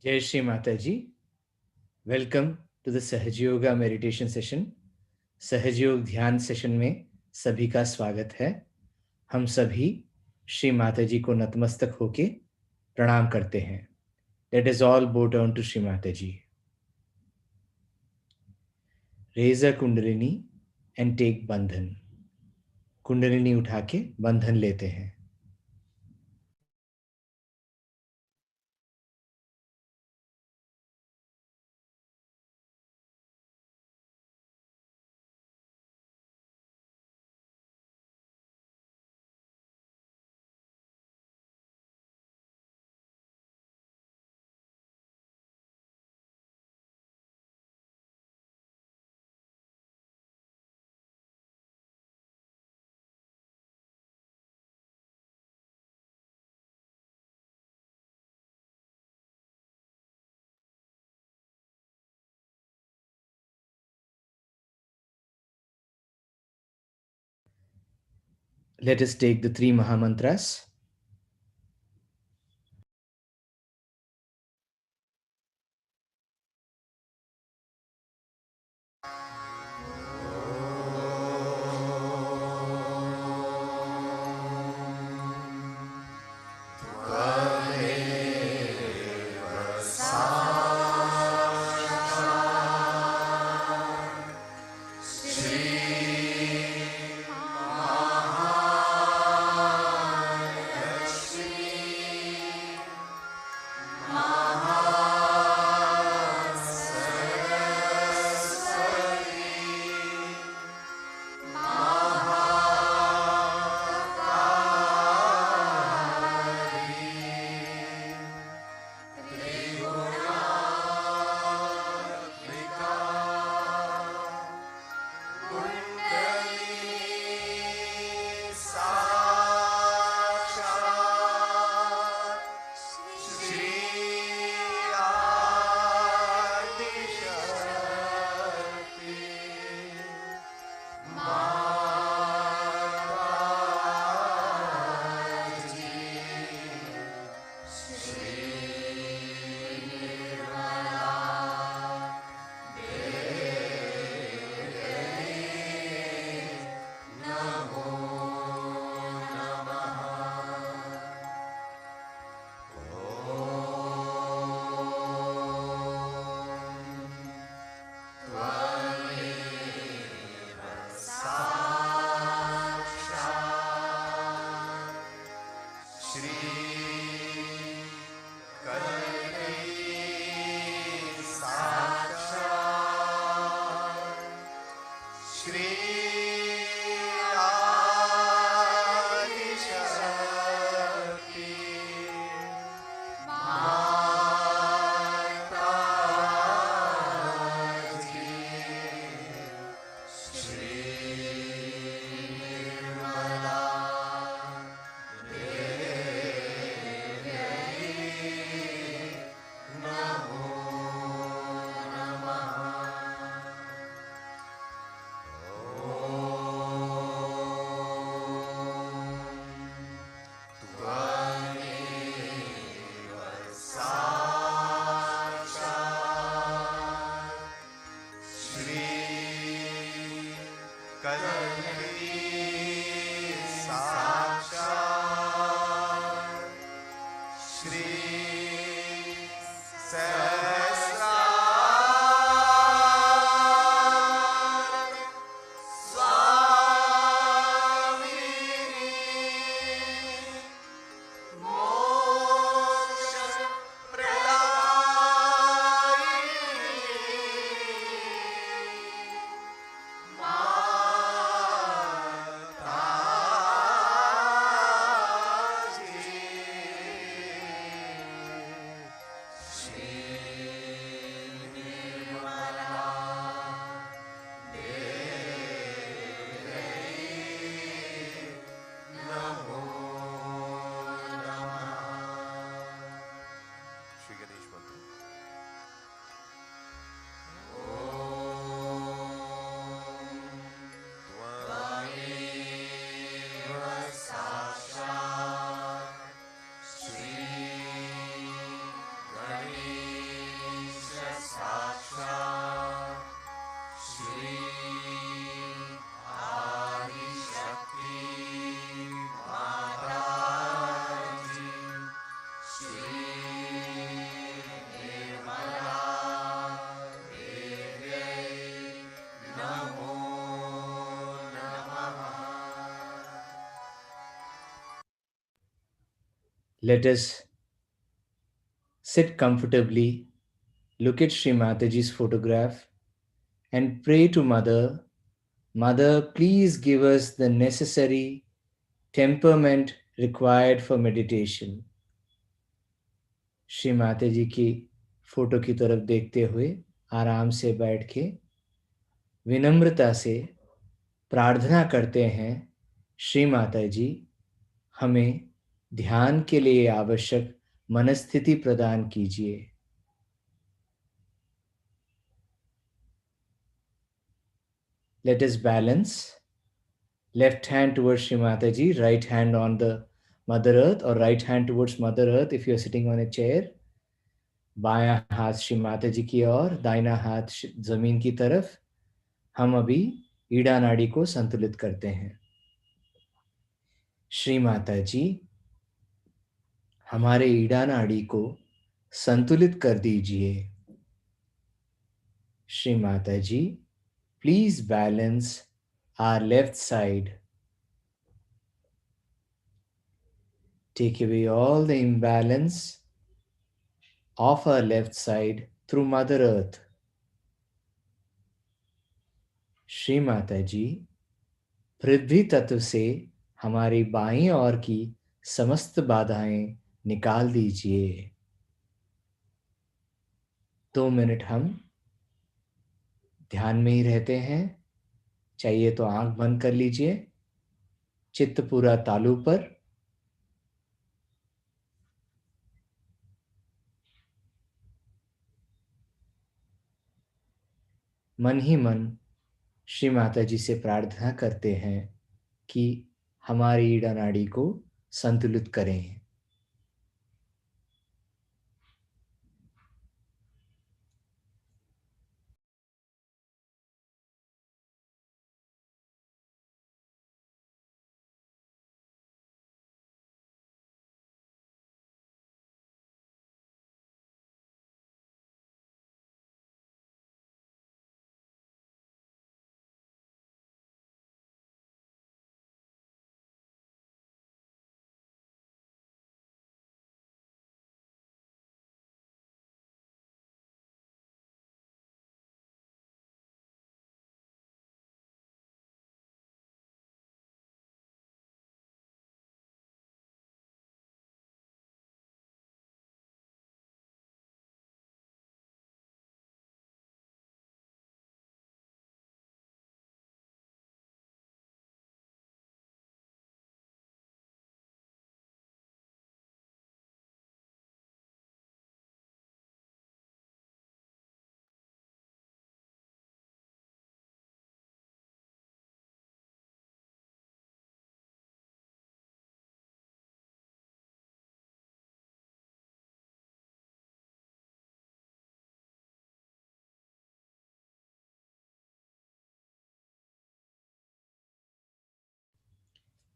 Jai Shri Mataji. Welcome to the Sahaja Yoga meditation session. सहज योग ध्यान session में सभी का स्वागत है। हम सभी श्री माता जी को नतमस्तक होके प्रणाम करते हैं। Let us all bow down to Shri Mata Ji. Raise a kundalini and take bandhan. Kundalini उठा के बंधन लेते हैं। Let us take the three Mahamantras. Let us sit comfortably, look at Sri Mataji's photograph, and pray to Mother. Mother, please give us the necessary temperament required for meditation. Shri Mata जी की photo की तरफ देखते हुए आराम से बैठ के विनम्रता से प्रार्थना करते हैं, श्री माता जी हमें ध्यान के लिए आवश्यक मनस्थिति प्रदान कीजिए। Let us balance. Left hand towards Shri Mataji, right hand on the Mother Earth, or right hand towards Mother Earth if you are sitting on a chair. बायां हाथ श्री माता जी की ओर, दाहिना हाथ जमीन की तरफ। हम अभी ईड़ा नाड़ी को संतुलित करते हैं। श्री माता जी हमारे ईड़ा नाड़ी को संतुलित कर दीजिए। Shri Mata ji please balance our left side. Take away all the imbalance of our left side through Mother Earth. Shri Mata ji पृथ्वी तत्व से हमारी बाईं ओर की समस्त बाधाएं निकाल दीजिए। 2 मिनट हम ध्यान में ही रहते हैं। चाहिए तो आंख बंद कर लीजिए, चित्त पूरा तालु पर। मन ही मन श्री माता जी से प्रार्थना करते हैं कि हमारी ईड़ा नाड़ी को संतुलित करें।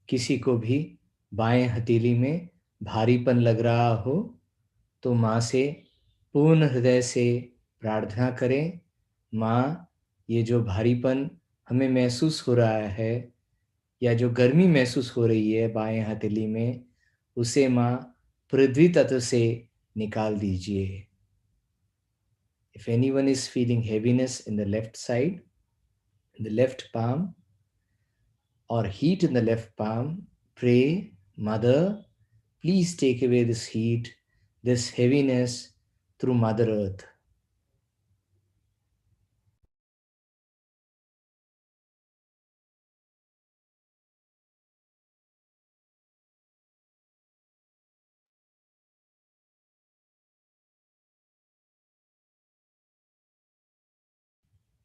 किसी को भी बाएं हथेली में भारीपन लग रहा हो तो माँ से पूर्ण हृदय से प्रार्थना करें, माँ ये जो भारीपन हमें महसूस हो रहा है या जो गर्मी महसूस हो रही है बाएं हथेली में, उसे माँ पृथ्वी तत्व से निकाल दीजिए। If anyone is feeling heaviness in the left side, in the left palm, or heat in the left palm, pray, Mother, please take away this heat, this heaviness through Mother Earth.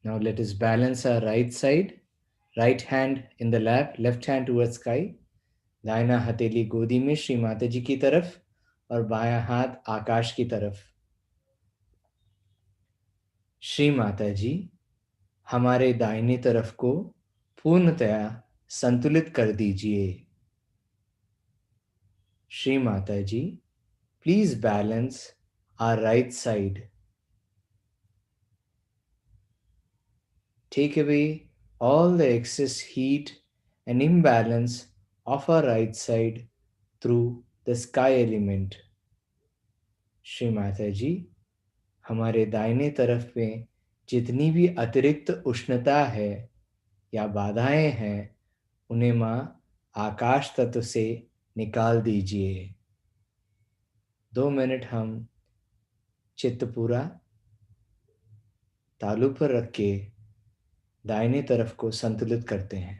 Now let us balance our right side, right hand in the lap, left hand towards sky, दाहिना हथेली गोदी में श्री माता जी की तरफ और बायां हाथ आकाश की तरफ। श्री माता जी हमारे दाहिनी तरफ को पूर्णतया संतुलित कर दीजिए। Shri Mata ji please balance our right side. Take away all the excess heat and imbalance of our right side through the sky element. Shri Mata जी, हमारे दाहिने तरफ में जितनी भी अतिरिक्त उष्णता है या बाधाएं हैं, उन्हें माँ आकाश तत्व से निकाल दीजिए। 2 मिनट हम चित्त पूरा तालु पर रख के दाहिने तरफ को संतुलित करते हैं।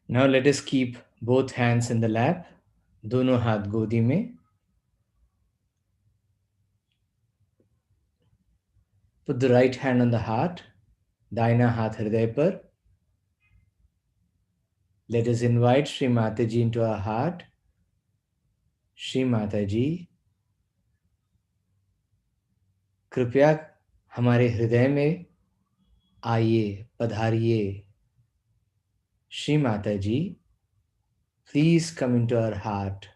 Now let us keep both hands in the lap, दोनों हाथ गोदी में। Put the right hand on the heart, दाहिना हाथ हृदय पर। Let us invite Shri Mata Ji into our heart. Shri Mata जी, कृपया हमारे हृदय में आइए, पधारिए। श्री माता जी, please come into our heart.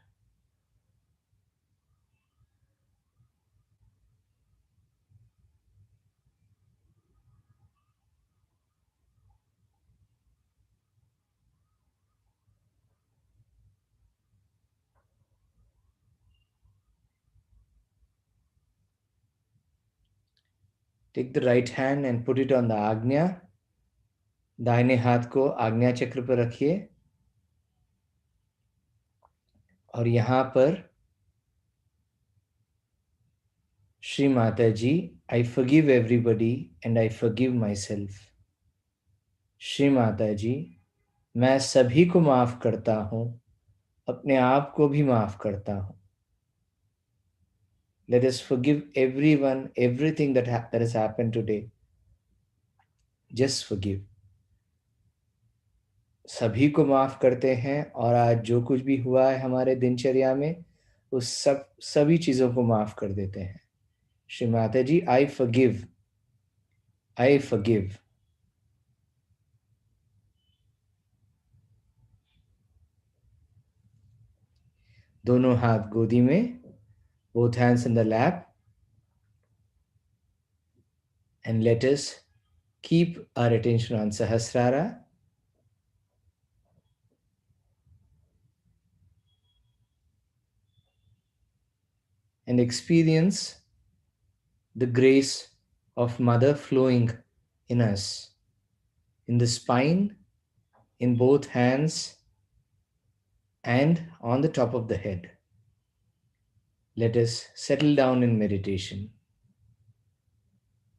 Take the right hand and put it on the आज्ञा। दाहिने हाथ को आज्ञा चक्र पर रखिए और यहाँ पर श्री माता जी, I forgive everybody and I forgive myself. Shri Mata जी, मैं सभी को माफ करता हूँ, अपने आप को भी माफ करता हूँ। Let us forgive everyone, everything that has happened today. Just forgive. सभी को माफ करते हैं और आज जो कुछ भी हुआ है हमारे दिनचर्या में, उस सभी चीजों को माफ कर देते हैं। श्री माता जी, I forgive. I forgive. दोनों हाथ गोदी में, both hands in the lap, and let us keep our attention on Sahasrara and experience the grace of Mother flowing in us, in the spine, in both hands, and on the top of the head. Let us settle down in meditation.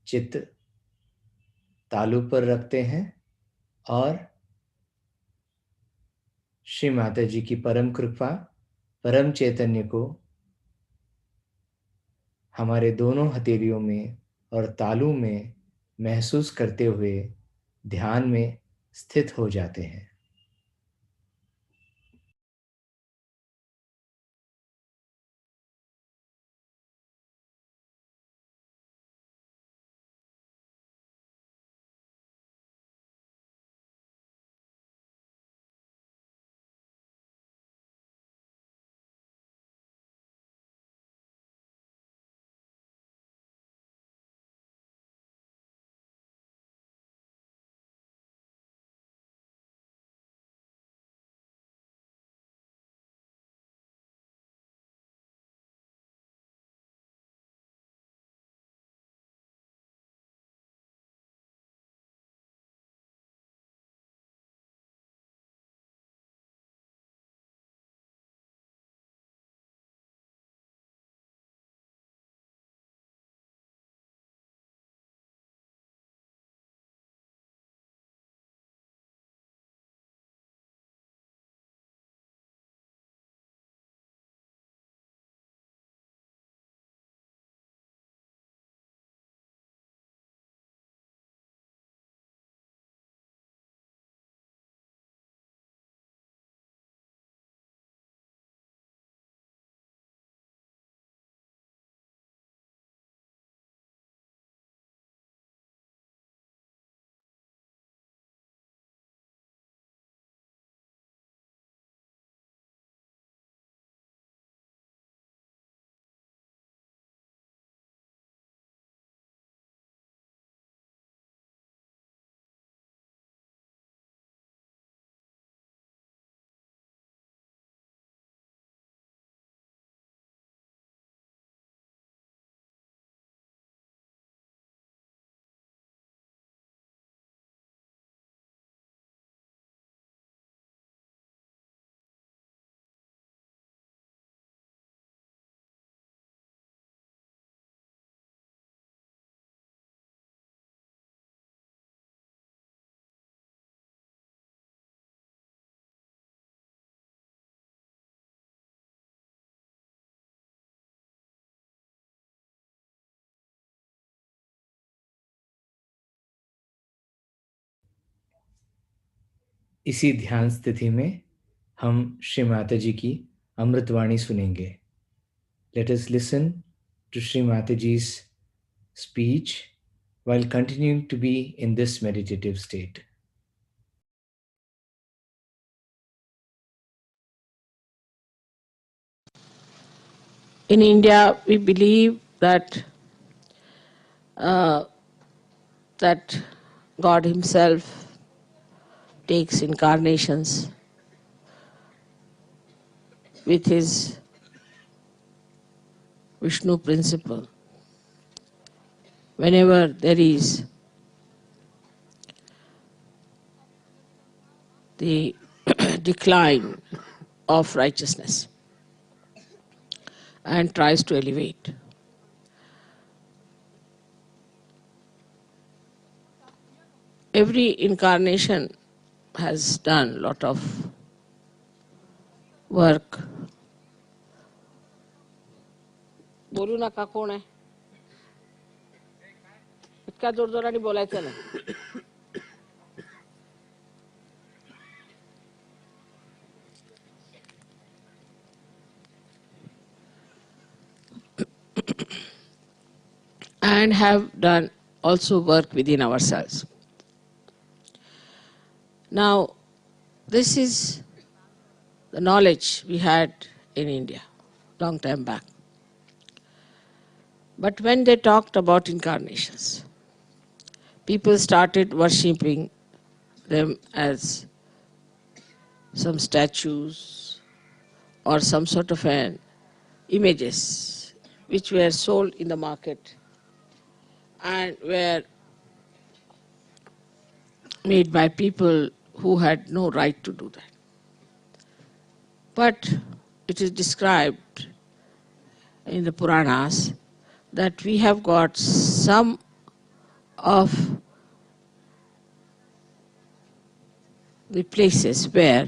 चित्त तालु पर रखते हैं और श्री माता जी की परम कृपा, परम चैतन्य को हमारे दोनों हथेलियों में और तालु में महसूस करते हुए ध्यान में स्थित हो जाते हैं। इसी ध्यान स्थिति में हम श्री माता जी की अमृतवाणी सुनेंगे. Let us listen to Sri Mataji's speech while continuing to be in this meditative state. In India, we believe that that God Himself takes incarnations with His Vishnu principle. Whenever there is the decline of righteousness and tries to elevate. Every incarnation has done a lot of work. बोलू नका कोण आहे इतका जोरजोराने बोलायचं नाही and have done also work within ourselves. Now, this is the knowledge we had in India long time back. But when they talked about incarnations, people started worshipping them as some statues or some sort of an images which were sold in the market and were made by people who had no right to do that. But it is described in the Puranas that we have got some of the places where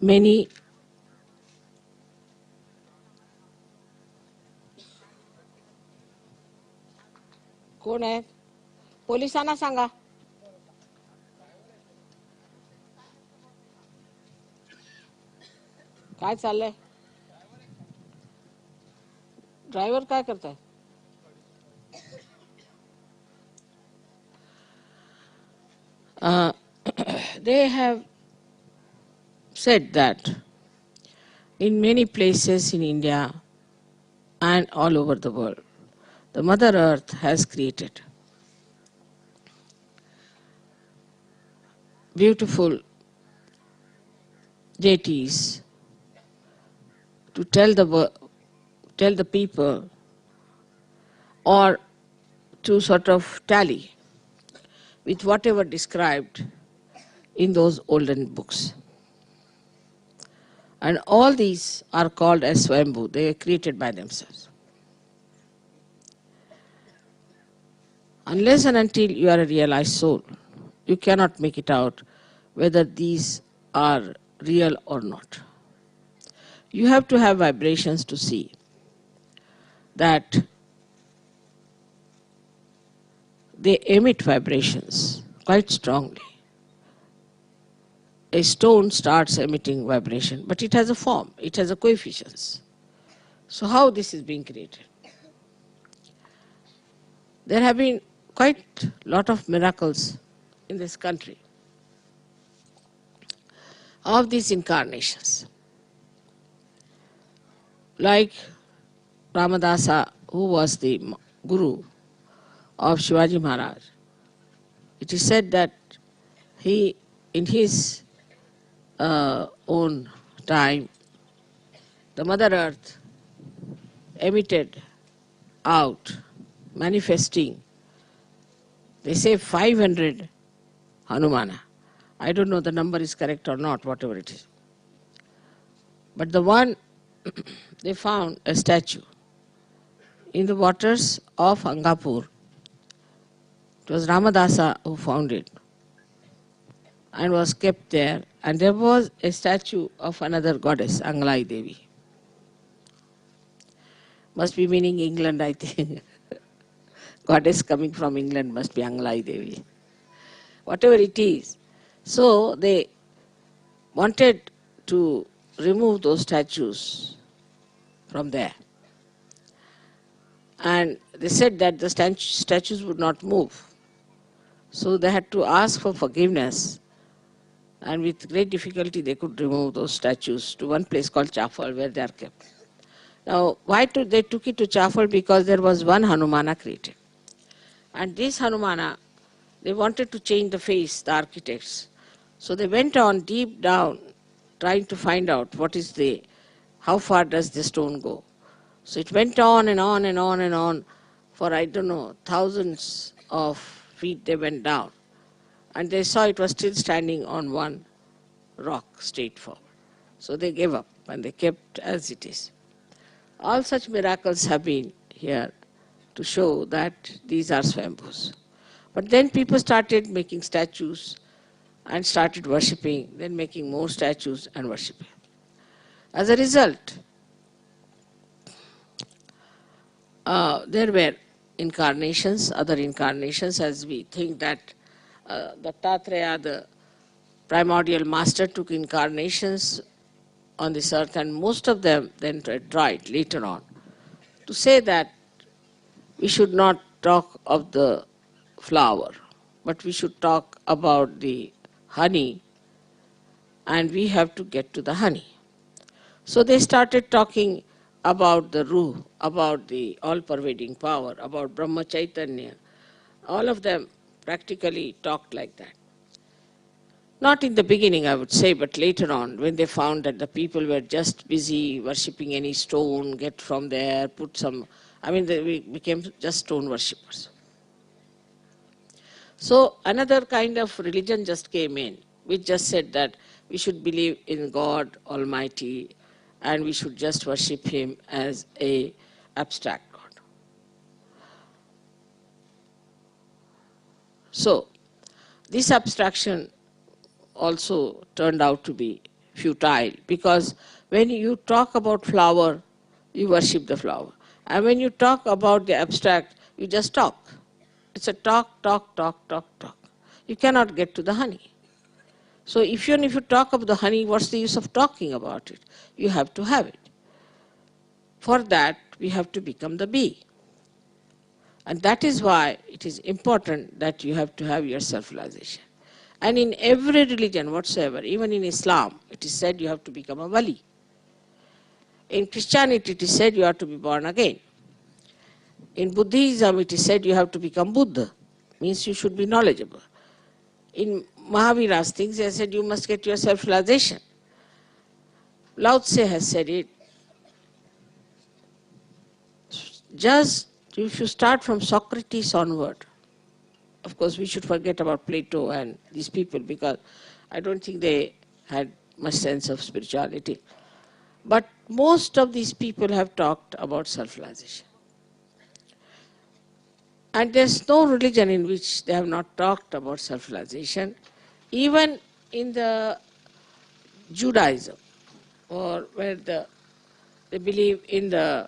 many कोण आहे पोलिसांना सांगा काय चाललंय driver काय करताय they have said that in many places in India and all over the world, the Mother Earth has created beautiful deities to tell the people or to sort of tally with whatever described in those olden books. And all these are called as Swayambhu. They were created by themselves. Unless and until you are a realized soul, you cannot make it out whether these are real or not. You have to have vibrations to see that they emit vibrations quite strongly. A stone starts emitting vibration, but it has a form, it has a coefficients. So how this is being created? There have been quite a lot of miracles in this country of these incarnations. Like Ramadasa, who was the guru of Shivaji Maharaj, it is said that he, in his own time, the Mother Earth emitted out, manifesting, they say 500 Hanumana. I don't know the number is correct or not, whatever it is. But the one, they found a statue in the waters of Angapur. It was Ramadasa who found it and was kept there. And there was a statue of another goddess, Anglai Devi. Must be meaning England, I think. Goddess coming from England must be Anglai Devi. Whatever it is. So they wanted to remove those statues from there. And they said that the statues would not move. So they had to ask for forgiveness. And with great difficulty, they could remove those statues to one place called Chafal, where they are kept. Now, they took it to Chafal? Because there was one Hanumana created. And this Hanumana, they wanted to change the face, the architects. So they went on deep down, trying to find out how far does the stone go. So it went on and on and on and on for, I don't know, thousands of feet they went down. And they saw it was still standing on one rock straight forward. So they gave up and they kept as it is. All such miracles have been here to show that these are swambhus. But then people started making statues and started worshipping, then making more statues and worshipping. As a result, there were incarnations, other incarnations, as we think that Dattatreya, the primordial master, took incarnations on this earth, and most of them then tried later on to say that we should not talk of the flower, but we should talk about the honey, and we have to get to the honey. So they started talking about the Ruh, about the all-pervading power, about Brahma Chaitanya. All of them practically talked like that. Not in the beginning, I would say, but later on, when they found that the people were just busy worshipping any stone, get from there, they became just stone worshippers. So another kind of religion just came in, which just said that we should believe in God Almighty and we should just worship Him as a abstract God. So this abstraction also turned out to be futile, because when you talk about flower, you worship the flower. And when you talk about the abstract, you just talk. It's a talk, talk, talk, talk, talk. You cannot get to the honey. So even if you talk about the honey, what's the use of talking about it? You have to have it. For that, we have to become the bee. And that is why it is important that you have to have your self-realization. And in every religion whatsoever, even in Islam, it is said you have to become a wali. In Christianity, it is said you have to be born again. In Buddhism, it is said you have to become Buddha. Means you should be knowledgeable. In Mahavira's things, they said you must get your self-realization. Lao Tse has said it. Just if you start from Socrates onward, of course we should forget about Plato and these people, because I don't think they had much sense of spirituality. But most of these people have talked about self-realization. And there's no religion in which they have not talked about self-realization. Even in the Judaism, or where they believe in the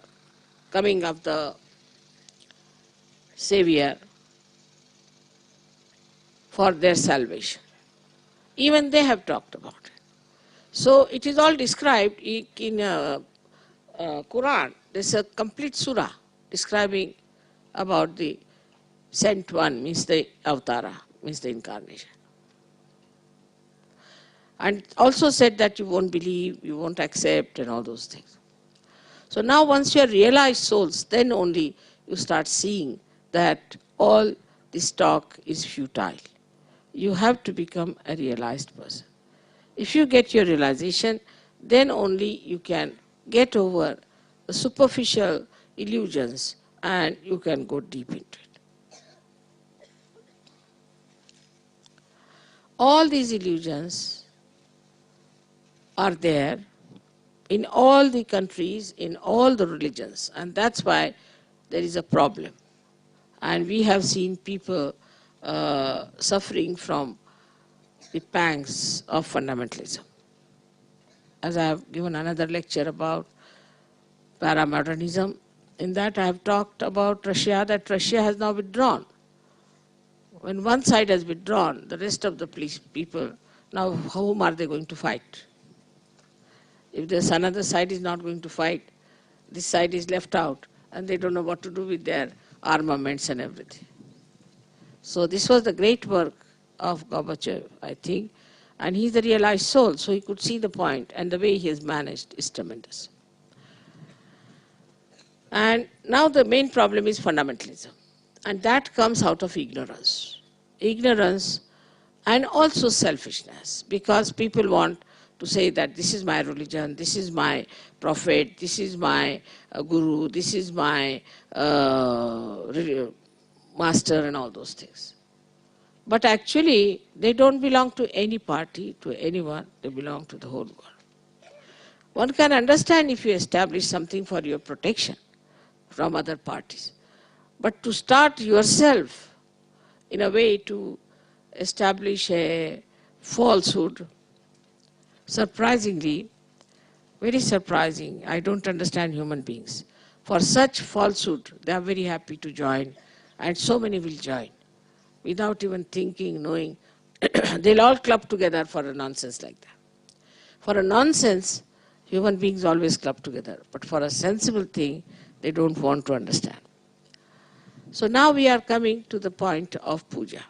coming of the Savior for their salvation. Even they have talked about it. So it is all described in Quran. There's a complete surah describing about the sent one, means the avatara, means the incarnation. And also said that you won't believe, you won't accept, and all those things. So now once you are realized souls, then only you start seeing that all this talk is futile. You have to become a realized person. If you get your realization, then only you can get over the superficial illusions and you can go deep into it. All these illusions are there in all the countries, in all the religions, and that's why there is a problem. And we have seen people suffering from the pangs of fundamentalism. As I have given another lecture about paramodernism, in that I have talked about Russia, that Russia has now withdrawn. When one side has withdrawn, the rest of the people Now, whom are they going to fight? If this another side is not going to fight, this side is left out, and they don't know what to do with their armaments and everything. So this was the great work of Gorbachev, I think, and he's a realized soul, so he could see the point, and the way he has managed is tremendous. And now the main problem is fundamentalism, and that comes out of ignorance. Ignorance and also selfishness, because people want to say that this is my religion, this is my prophet, this is my guru, this is my master, and all those things. But actually, they don't belong to any party, to anyone, they belong to the whole world. One can understand if you establish something for your protection from other parties. But to start yourself in a way to establish a falsehood, surprisingly, very surprising, I don't understand human beings. For such falsehood, they are very happy to join, and so many will join without even thinking, knowing. They'll all club together for a nonsense like that. For a nonsense, human beings always club together, but for a sensible thing, they don't want to understand. So now we are coming to the point of puja,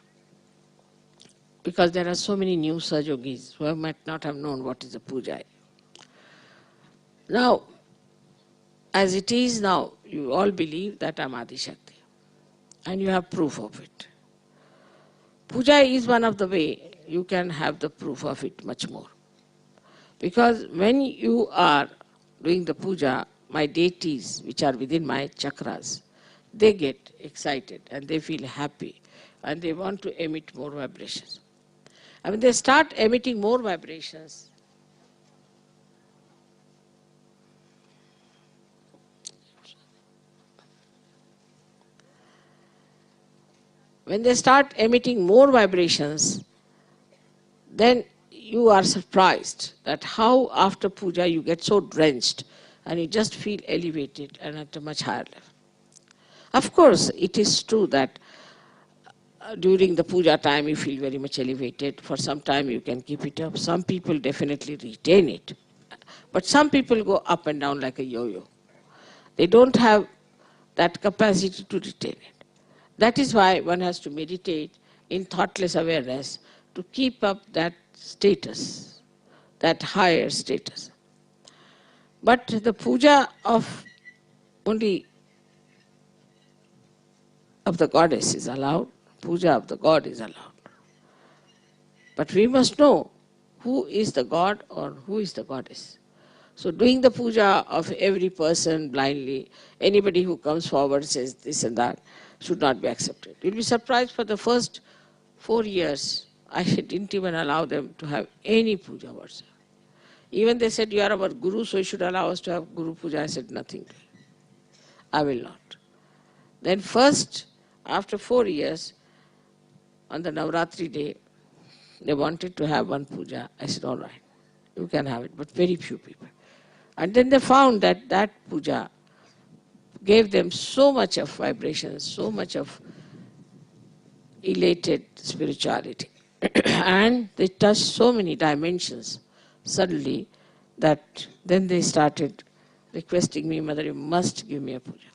because there are so many new Sahajogis who might not have known what is a puja. Now, as it is now, you all believe that I am Adi Shakti, and you have proof of it. Puja is one of the way you can have the proof of it much more. Because when you are doing the puja, my deities, which are within my chakras, they get excited and they feel happy and they want to emit more vibrations. And when they start emitting more vibrations, then you are surprised that how after puja you get so drenched and you just feel elevated and at a much higher level. Of course, it is true that during the puja time you feel very much elevated. For some time you can keep it up. Some people definitely retain it. But some people go up and down like a yo-yo. They don't have that capacity to retain it. That is why one has to meditate in thoughtless awareness to keep up that status, that higher status. But the puja of only of the goddess is allowed, puja of the god is allowed. But we must know who is the god or who is the goddess. So doing the puja of every person blindly, anybody who comes forward says this and that, should not be accepted. You'll be surprised, for the first 4 years, I didn't even allow them to have any puja whatsoever. Even they said, you are our guru, so you should allow us to have guru puja. I said, nothing. I will not. Then first, after 4 years, on the Navratri day, they wanted to have one puja. I said, all right, you can have it, but very few people. And then they found that that puja gave them so much of vibration, so much of elated spirituality. And they touched so many dimensions suddenly that then they started requesting me, Mother, you must give me a puja.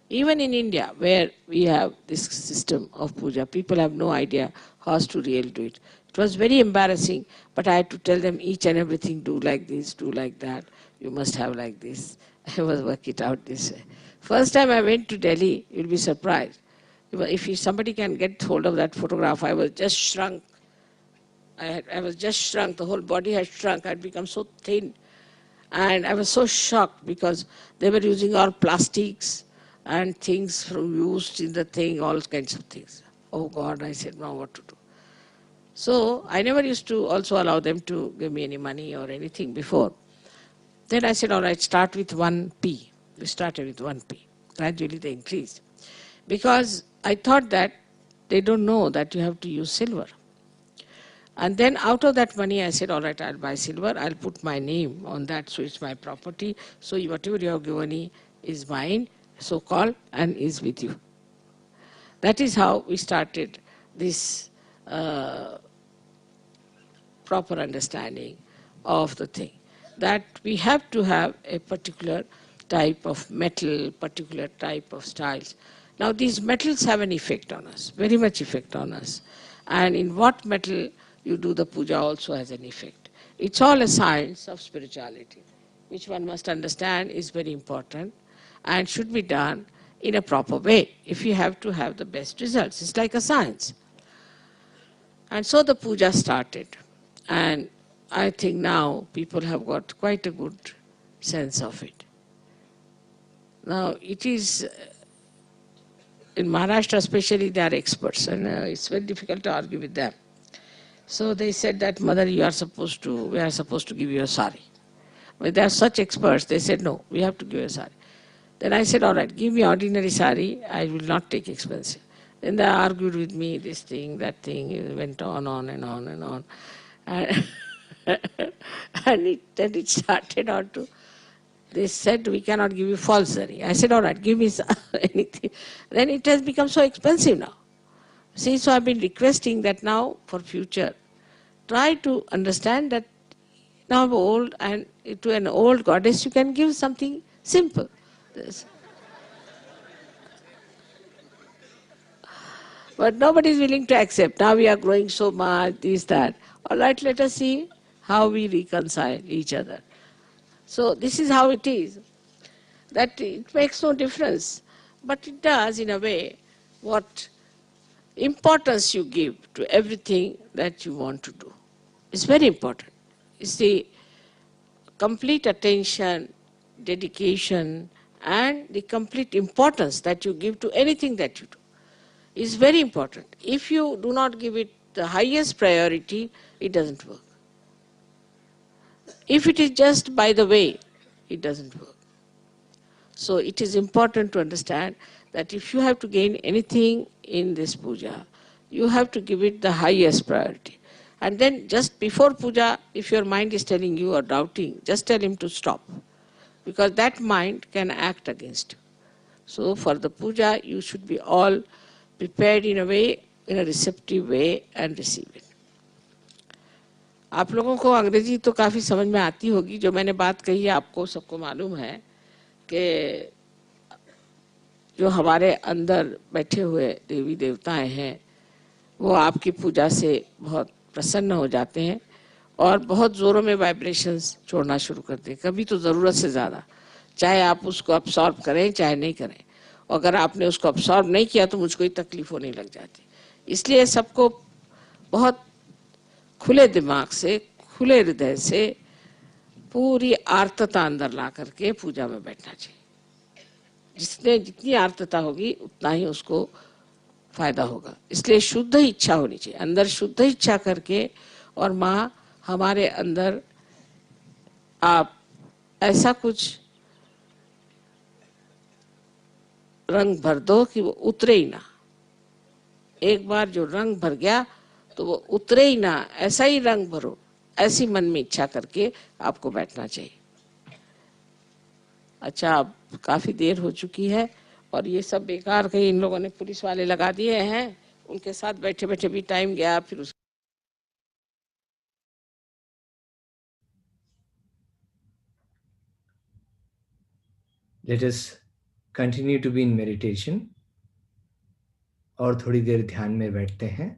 Even in India, where we have this system of puja, people have no idea how to really do it. It was very embarrassing, but I had to tell them each and everything, do like this, do like that, you must have like this. I was working it out this way. First time I went to Delhi, you'll be surprised. If somebody can get hold of that photograph, I was just shrunk. I was just shrunk, the whole body had shrunk, I'd become so thin. And I was so shocked because they were using all plastics and things from used in the thing, all kinds of things. Oh God, I said, now what to do? So I never used to also allow them to give me any money or anything before. Then I said, all right, start with 1p. We started with 1p. Gradually they increased. Because I thought that they don't know that you have to use silver. And then out of that money, I said, all right, I'll buy silver. I'll put my name on that, so it's my property. So whatever you have given me is mine, so-called, and is with you. That is how we started this proper understanding of the thing. That we have to have a particular type of metal, particular type of styles. Now these metals have an effect on us, very much effect on us. And in what metal you do the puja also has an effect. It's all a science of spirituality, which one must understand is very important and should be done in a proper way if you have to have the best results. It's like a science. And so the puja started. And I think now people have got quite a good sense of it. Now it is, in Maharashtra especially, they are experts and it's very difficult to argue with them. So they said that, Mother, we are supposed to give you a sari. When they are such experts, they said, no, we have to give a sari. Then I said, all right, give me ordinary sari, I will not take expensive. Then they argued with me, this thing, that thing, it went on and on and on. And, then it started on to, they said, we cannot give you false sari. I said, all right, give me anything. Then it has become so expensive now. See, so I've been requesting that now for future, try to understand that now I'm old, and to an old goddess you can give something simple. This. But nobody is willing to accept. Now we are growing so much, this, that. All right, let us see how we reconcile each other. So this is how it is. That it makes no difference. But it does, in a way, what importance you give to everything that you want to do. It's very important. It's the complete attention, dedication, and the complete importance that you give to anything that you do is very important. If you do not give it the highest priority, it doesn't work. If it is just by the way, it doesn't work. So it is important to understand that if you have to gain anything in this puja, you have to give it the highest priority. And then just before puja, if your mind is telling you or doubting, just tell him to stop. Because that mind can act against you. So for the puja, you should be all prepared in a way, in a receptive way, and receive it. आप लोगों को अंग्रेजी तो काफ़ी समझ में आती होगी. जो मैंने बात कही है आपको सबको मालूम है कि जो हमारे अंदर बैठे हुए देवी देवताएं हैं वो आपकी पूजा से बहुत प्रसन्न हो जाते हैं और बहुत ज़ोरों में वाइब्रेशंस छोड़ना शुरू करते हैं, कभी तो ज़रूरत से ज़्यादा, चाहे आप उसको अब्सॉर्ब करें चाहे नहीं करें. अगर आपने उसको अब्सॉर्ब नहीं किया तो मुझको ही तकलीफ होने लग जाती. इसलिए सबको बहुत खुले दिमाग से, खुले हृदय से, पूरी आर्तता अंदर ला करके पूजा में बैठना चाहिए. जिसने जितनी आर्तता होगी उतना ही उसको फायदा होगा. इसलिए शुद्ध इच्छा होनी चाहिए, अंदर शुद्ध इच्छा करके, और माँ हमारे अंदर आप ऐसा कुछ रंग भर दो कि वो उतरे ही ना. एक बार जो रंग भर गया तो वो उतरे ही ना, ऐसा ही रंग भरो, ऐसी मन में इच्छा करके आपको बैठना चाहिए. अच्छा, अब काफी देर हो चुकी है और ये सब बेकार कहीं इन लोगों ने पुलिस वाले लगा दिए हैं, उनके साथ बैठे बैठे भी टाइम गया. फिर Let us continue to be in meditation. और थोड़ी देर ध्यान में बैठते हैं.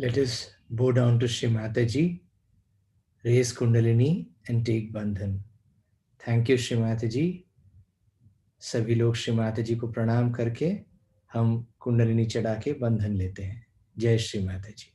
Let us bow down to Shri Mataji, raise Kundalini and take Bandhan. Thank you, Shri Mataji. सभी लोग श्री माता जी को प्रणाम करके हम कुंडलिनी चढ़ा के बंधन लेते हैं. जय श्री माता जी.